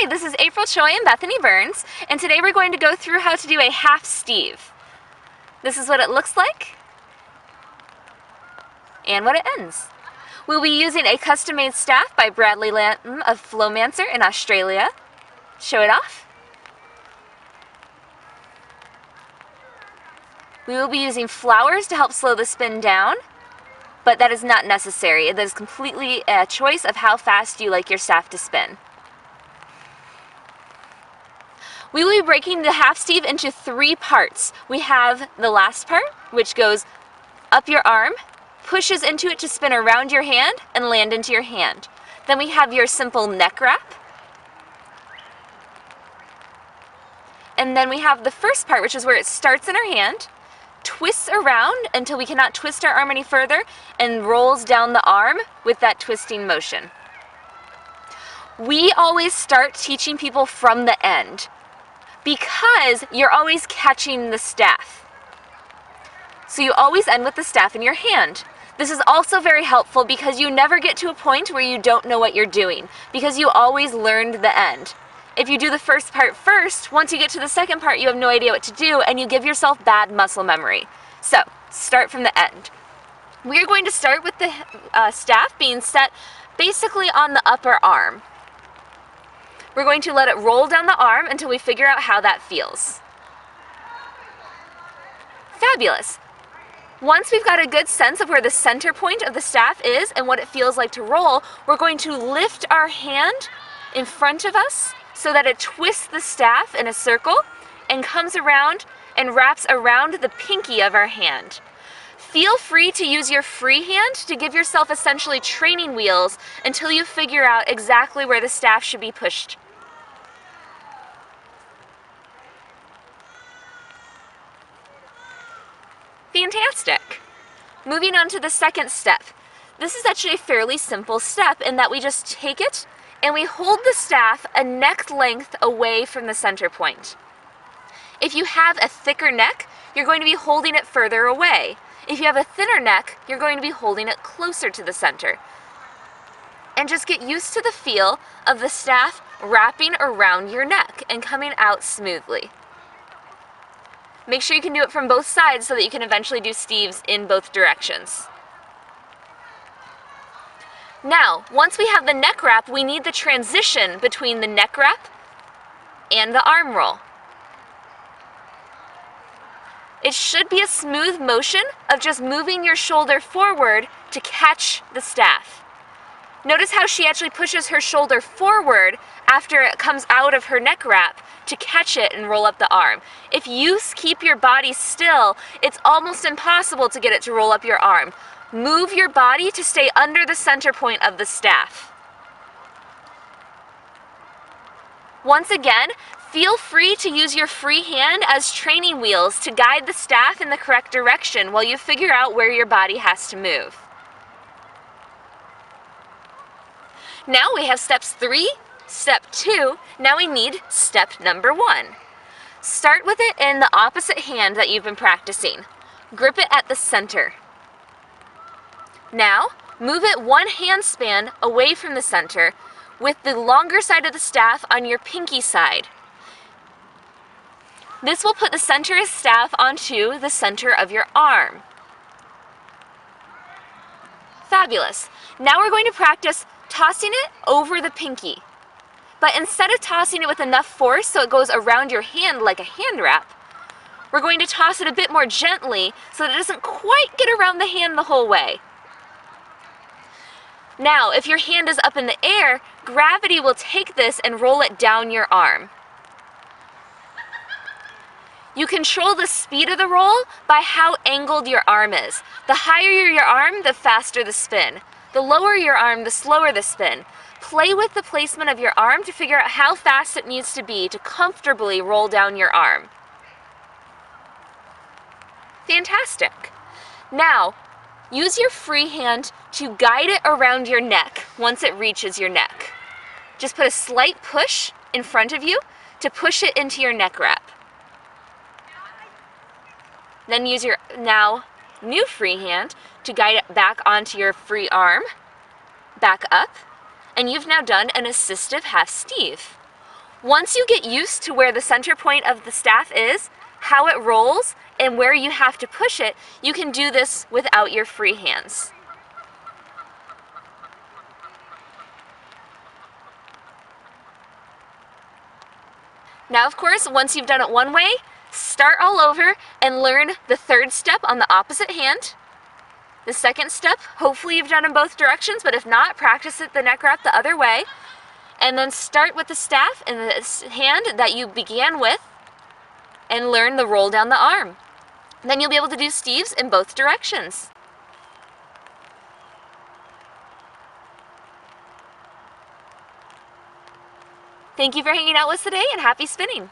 Hi, this is April Choi and Bethany Burns, and today we're going to go through how to do a half steve. This is what it looks like, and what it ends. We'll be using a custom-made staff by Bradley Lamb of Flowmancer in Australia. Show it off. We will be using flowers to help slow the spin down, but that is not necessary. That is completely a choice of how fast you like your staff to spin. We will be breaking the half steve into 3 parts. We have the last part, which goes up your arm, pushes into it to spin around your hand and land into your hand. Then we have your simple neck wrap. And then we have the first part, which is where it starts in our hand, twists around until we cannot twist our arm any further, and rolls down the arm with that twisting motion. We always start teaching people from the end, because you're always catching the staff. So you always end with the staff in your hand. This is also very helpful because you never get to a point where you don't know what you're doing, because you always learned the end. If you do the first part first, once you get to the second part, you have no idea what to do, and you give yourself bad muscle memory. So, start from the end. We're going to start with the staff being set basically on the upper arm. We're going to let it roll down the arm until we figure out how that feels. Fabulous. Once we've got a good sense of where the center point of the staff is and what it feels like to roll, we're going to lift our hand in front of us so that it twists the staff in a circle and comes around and wraps around the pinky of our hand. Feel free to use your free hand to give yourself essentially training wheels until you figure out exactly where the staff should be pushed. Fantastic. Moving on to the second step. This is actually a fairly simple step in that we just take it and we hold the staff a neck length away from the center point. If you have a thicker neck, you're going to be holding it further away. If you have a thinner neck, you're going to be holding it closer to the center. And just get used to the feel of the staff wrapping around your neck and coming out smoothly. Make sure you can do it from both sides so that you can eventually do steves in both directions. Now, once we have the neck wrap, we need the transition between the neck wrap and the arm roll. It should be a smooth motion of just moving your shoulder forward to catch the staff. Notice how she actually pushes her shoulder forward after it comes out of her neck wrap to catch it and roll up the arm. If you keep your body still, it's almost impossible to get it to roll up your arm. Move your body to stay under the center point of the staff. Once again, feel free to use your free hand as training wheels to guide the staff in the correct direction while you figure out where your body has to move. Now we have steps 3, step 2, now we need step number 1. Start with it in the opposite hand that you've been practicing. Grip it at the center. Now, move it 1 hand span away from the center with the longer side of the staff on your pinky side. This will put the center of the staff onto the center of your arm. Fabulous. Now we're going to practice tossing it over the pinky. But instead of tossing it with enough force so it goes around your hand like a hand wrap, we're going to toss it a bit more gently so that it doesn't quite get around the hand the whole way. Now, if your hand is up in the air, gravity will take this and roll it down your arm. You control the speed of the roll by how angled your arm is. The higher your arm, the faster the spin. The lower your arm, the slower the spin. Play with the placement of your arm to figure out how fast it needs to be to comfortably roll down your arm. Fantastic. Now, use your free hand to guide it around your neck once it reaches your neck. Just put a slight push in front of you to push it into your neck wrap. Then use your now new free hand to guide it back onto your free arm, back up, and you've now done an assistive half steve. Once you get used to where the center point of the staff is, how it rolls, and where you have to push it, you can do this without your free hands. Now, of course, once you've done it one way, start all over and learn the third step on the opposite hand. The second step, hopefully you've done in both directions, but if not, practice it the neck wrap the other way. And then start with the staff in the hand that you began with and learn the roll down the arm. Then you'll be able to do Steves in both directions. Thank you for hanging out with us today, and happy spinning!